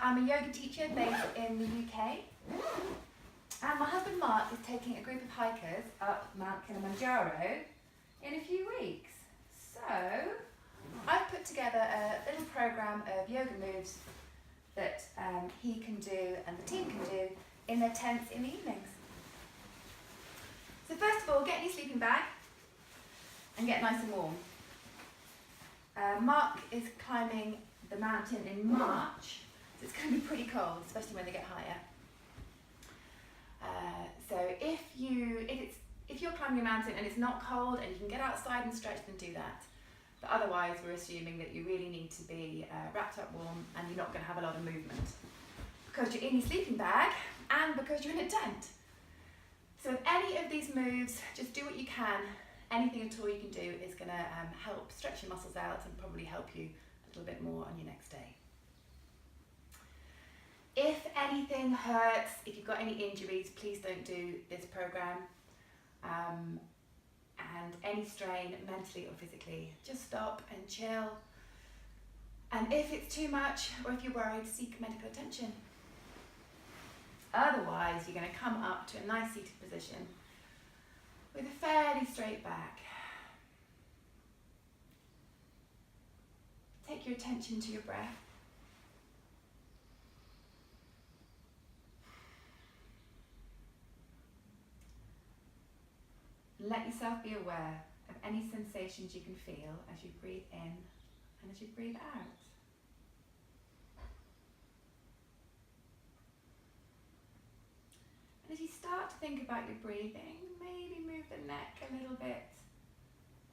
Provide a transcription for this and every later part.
I'm a yoga teacher based in the UK, and my husband Mark is taking a group of hikers up Mount Kilimanjaro in a few weeks. So I've put together a little program of yoga moves that he can do and the team can do in their tents in the evenings. So first of all, get in your sleeping bag and get nice and warm. Mark is climbing the mountain in March, so it's going to be pretty cold, especially when they get higher. So if you're climbing a mountain and it's not cold and you can get outside and stretch, then do that. But otherwise, we're assuming that you really need to be wrapped up warm and you're not going to have a lot of movement because you're in your sleeping bag and because you're in a tent. So with any of these moves, just do what you can. Anything at all you can do is going to help stretch your muscles out and probably help you a little bit more on your next day. If anything hurts, if you've got any injuries, please don't do this program. And any strain, mentally or physically, just stop and chill. And if it's too much, or if you're worried, seek medical attention. Otherwise, you're going to come up to a nice seated position with a fairly straight back. Take your attention to your breath. Let yourself be aware of any sensations you can feel as you breathe in and as you breathe out. And as you start to think about your breathing, maybe move the neck a little bit.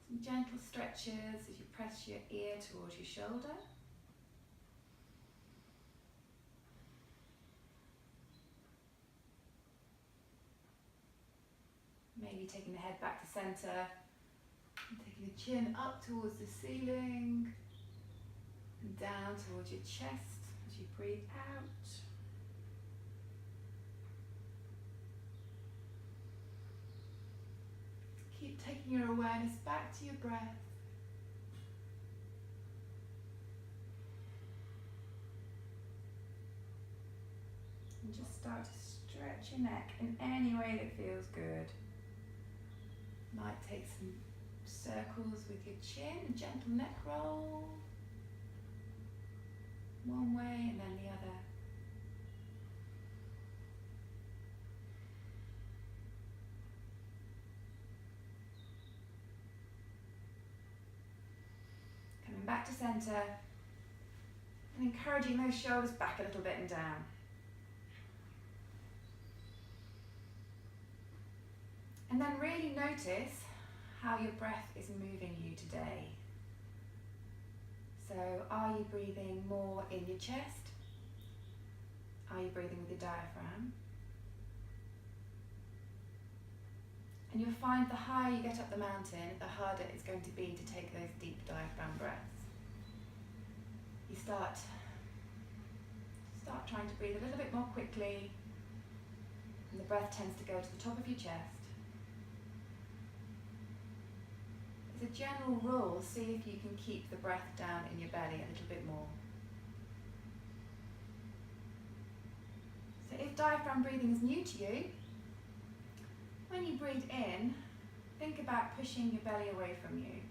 Some gentle stretches as you press your ear towards your shoulder. Maybe taking the head back to center, and taking the chin up towards the ceiling, and down towards your chest as you breathe out. Keep taking your awareness back to your breath. And just start to stretch your neck in any way that feels good. Might take some circles with your chin, a gentle neck roll. One way and then the other. Coming back to center and encouraging those shoulders back a little bit and down. And then really notice how your breath is moving you today. So are you breathing more in your chest? Are you breathing with your diaphragm? And you'll find the higher you get up the mountain, the harder it's going to be to take those deep diaphragm breaths. You start trying to breathe a little bit more quickly, and the breath tends to go to the top of your chest. As a general rule, see if you can keep the breath down in your belly a little bit more. So if diaphragm breathing is new to you, when you breathe in, think about pushing your belly away from you.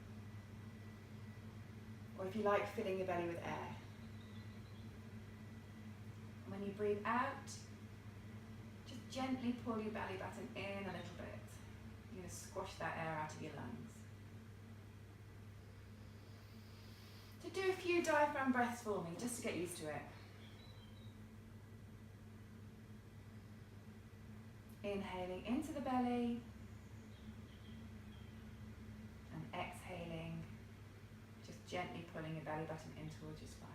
Or if you like, filling your belly with air. And when you breathe out, just gently pull your belly button in a little bit. You're going to squash that air out of your lungs. So do a few diaphragm breaths for me, just to get used to it. Inhaling into the belly and exhaling, just gently pulling your belly button in towards your spine.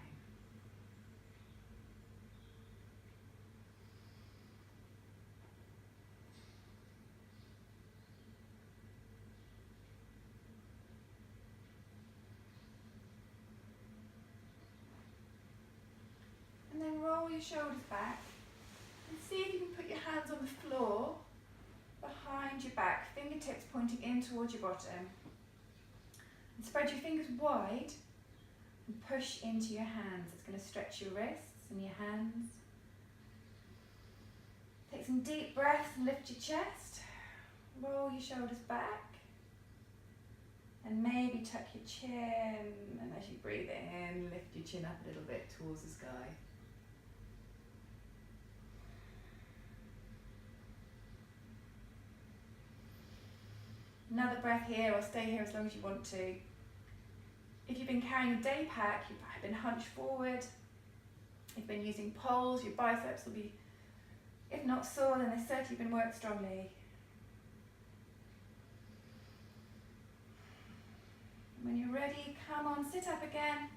And then roll your shoulders back. And see if you can put your hands on the floor behind your back, fingertips pointing in towards your bottom. And spread your fingers wide and push into your hands. It's going to stretch your wrists and your hands. Take some deep breaths and lift your chest. Roll your shoulders back. And maybe tuck your chin, and as you breathe in, lift your chin up a little bit towards the sky. Another breath here, or stay here as long as you want to. If you've been carrying a day pack, you've been hunched forward, you've been using poles, your biceps will be, if not sore, then they've certainly been worked strongly. When you're ready, come on, sit up again.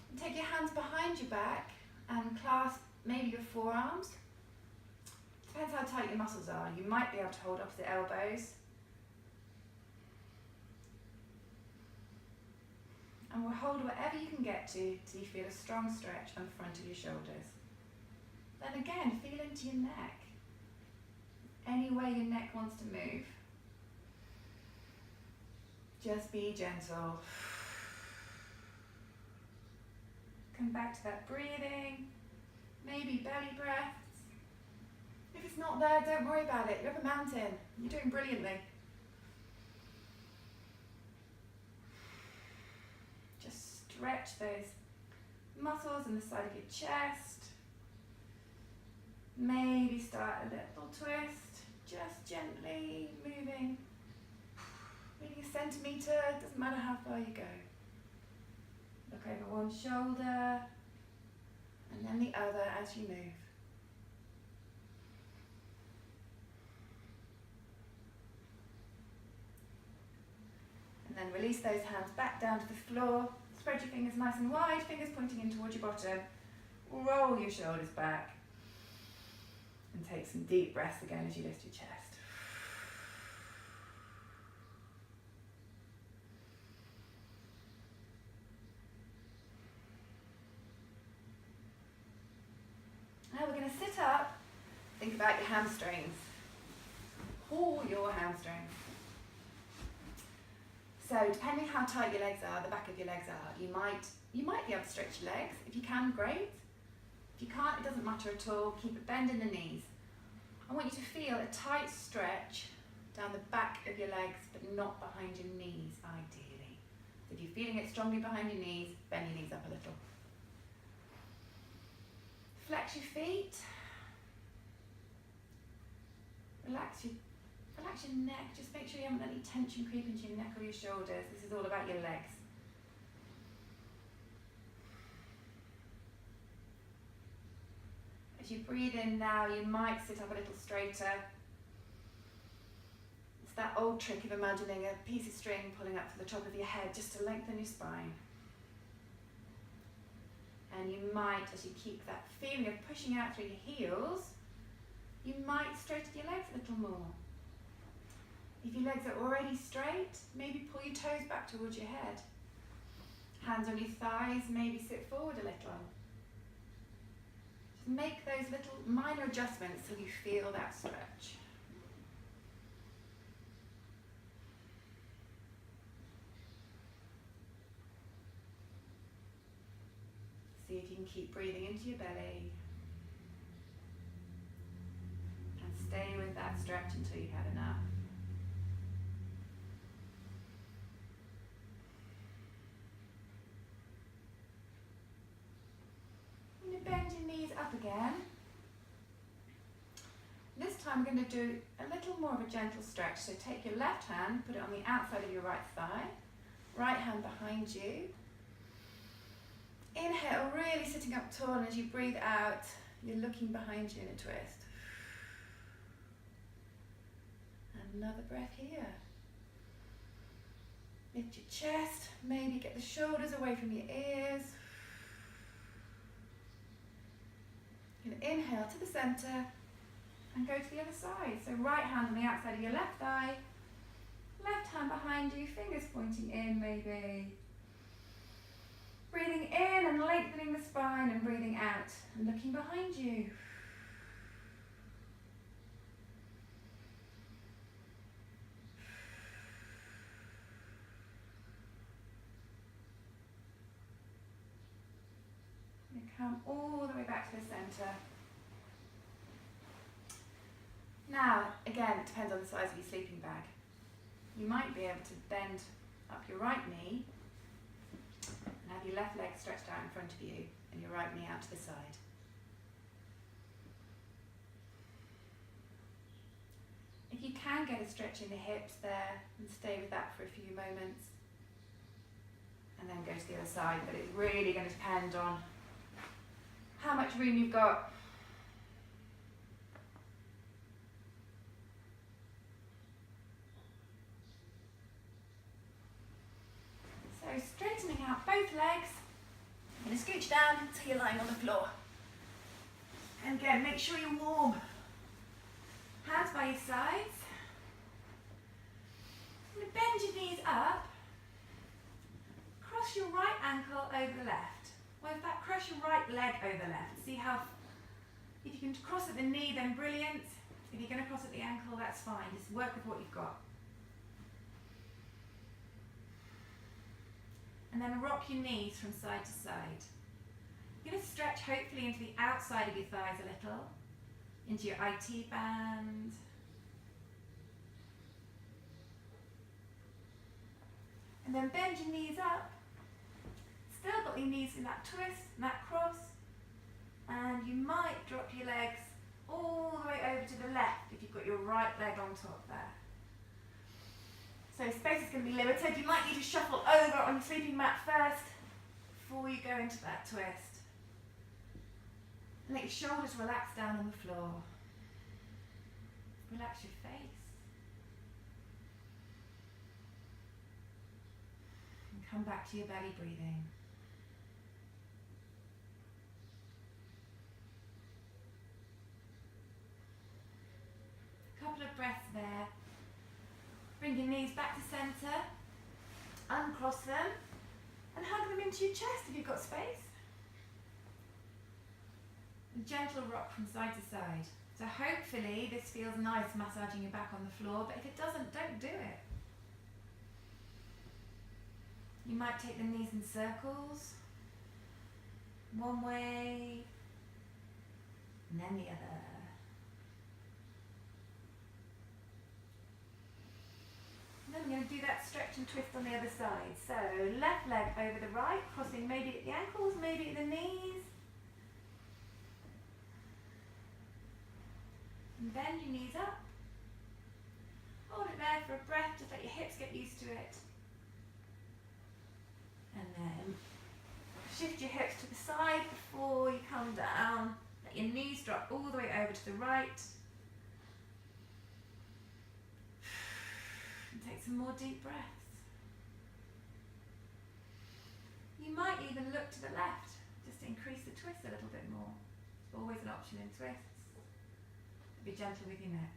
And take your hands behind your back and clasp maybe your forearms. Depends how tight your muscles are. You might be able to hold opposite elbows. And we'll hold whatever you can get to till you feel a strong stretch on the front of your shoulders. Then again, feel into your neck. Any way your neck wants to move. Just be gentle. Come back to that breathing. Maybe belly breaths. If it's not there, don't worry about it. You're up a mountain. You're doing brilliantly. Just stretch those muscles in the side of your chest. Maybe start a little twist. Just gently moving. Maybe a centimetre, doesn't matter how far you go. Look over one shoulder and then the other as you move. And then release those hands back down to the floor. Spread your fingers nice and wide, fingers pointing in towards your bottom. Roll your shoulders back. And take some deep breaths again as you lift your chest. Now we're going to sit up, think about your hamstrings. Pull your hamstrings. So depending how tight your legs are, the back of your legs are, you might be able to stretch your legs. If you can, great. If you can't, it doesn't matter at all. Keep it bend in the knees. I want you to feel a tight stretch down the back of your legs, but not behind your knees, ideally. If you're feeling it strongly behind your knees, bend your knees up a little. Flex your feet. Relax your neck. Just make sure you haven't let any tension creep into your neck or your shoulders. This is all about your legs. As you breathe in now, you might sit up a little straighter. It's that old trick of imagining a piece of string pulling up to the top of your head just to lengthen your spine. And you might, as you keep that feeling of pushing out through your heels, you might straighten your legs a little more. If your legs are already straight, maybe pull your toes back towards your head. Hands on your thighs, maybe sit forward a little. Just make those little minor adjustments so you feel that stretch. See if you can keep breathing into your belly. And stay with that stretch until you've had enough. And you bend your knees up again. This time we're going to do a little more of a gentle stretch. So take your left hand, put it on the outside of your right thigh. Right hand behind you. Inhale, really sitting up tall, and as you breathe out, you're looking behind you in a twist. And another breath here. Lift your chest, maybe get the shoulders away from your ears. You're going to inhale to the center and go to the other side. So right hand on the outside of your left thigh, left hand behind you, fingers pointing in maybe. Breathing in and lengthening the spine, and breathing out and looking behind you. You Come all the way back to the centre. Now, again, it depends on the size of your sleeping bag. You might be able to bend up your right knee and have your left leg stretched out in front of you and your right knee out to the side. If you can get a stretch in the hips there, and stay with that for a few moments, and then go to the other side, but it's really going to depend on how much room you've got. So straightening out both legs, I'm going to scooch down until you're lying on the floor. And again, make sure you're warm. Hands by your sides. I'm going to bend your knees up. Cross your right ankle over the left. Well, in fact, cross your right leg over the left. See how, if you can cross at the knee, then brilliant. If you're going to cross at the ankle, that's fine. Just work with what you've got. And then rock your knees from side to side. You're going to stretch hopefully into the outside of your thighs a little, into your IT band. And then bend your knees up. Still got your knees in that twist and that cross. And you might drop your legs all the way over to the left if you've got your right leg on top there. So space is going to be limited. You might need to shuffle over on your sleeping mat first before you go into that twist. And let your shoulders relax down on the floor. Relax your face. And come back to your belly breathing. A couple of breaths there. Bring your knees back to centre, uncross them, and hug them into your chest if you've got space. A gentle rock from side to side. So hopefully this feels nice massaging your back on the floor, but if it doesn't, don't do it. You might take the knees in circles, one way, and then the other. And then we're going to do that stretch and twist on the other side. So left leg over the right, crossing maybe at the ankles, maybe at the knees. And bend your knees up. Hold it there for a breath, just let your hips get used to it. And then shift your hips to the side before you come down. Let your knees drop all the way over to the right. And take some more deep breaths. You might even look to the left, just to increase the twist a little bit more. It's always an option in twists. Be gentle with your neck.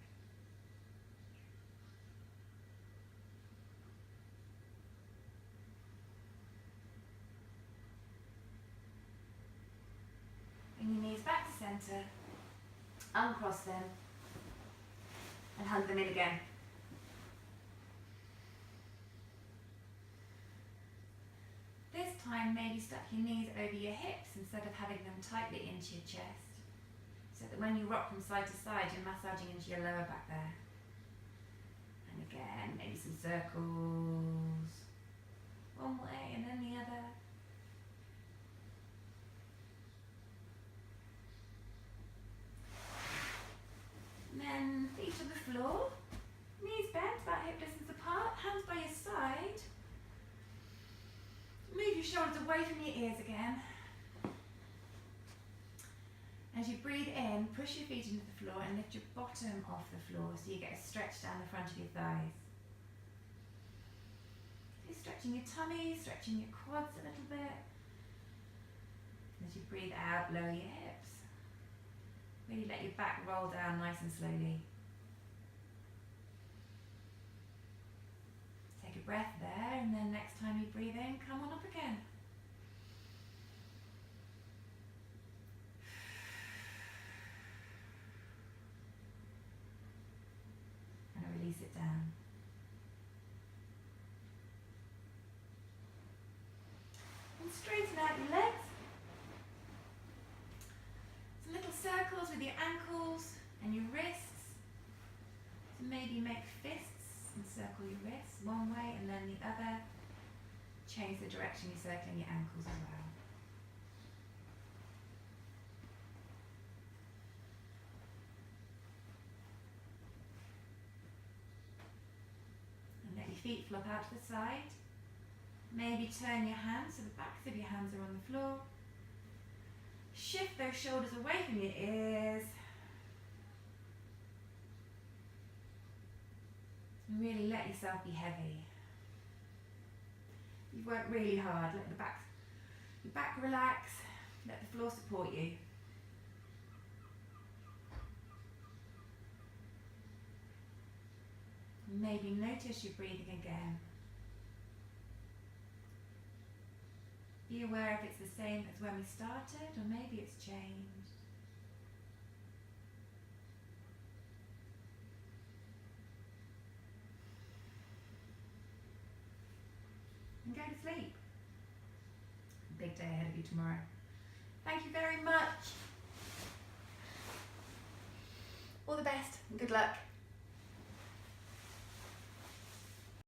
Bring your knees back to centre, uncross them, and hug them in again. This time maybe stack your knees over your hips instead of having them tightly into your chest, so that when you rock from side to side, you're massaging into your lower back there. And again, maybe some circles, one way and then the other. And then feet to the floor, knees bent, about hip distance apart, hands by your side. Move your shoulders away from your ears again. As you breathe in, push your feet into the floor and lift your bottom off the floor so you get a stretch down the front of your thighs. You're stretching your tummy, stretching your quads a little bit. As you breathe out, lower your hips. Really let your back roll down nice and slowly. Take a breath there, and then next time you breathe in, come on up again. And release it down. And straighten out your legs. And your wrists, so maybe make fists and circle your wrists one way and then the other. Change the direction you're circling your ankles as well. And let your feet flop out to the side. Maybe turn your hands so the backs of your hands are on the floor. Shift those shoulders away from your ears. And really let yourself be heavy. You've worked really hard. Let your back relax. Let the floor support you. Maybe notice your breathing again. Be aware if it's the same as when we started, or maybe it's changed. And go to sleep. Big day ahead of you tomorrow. Thank you very much. All the best and good luck.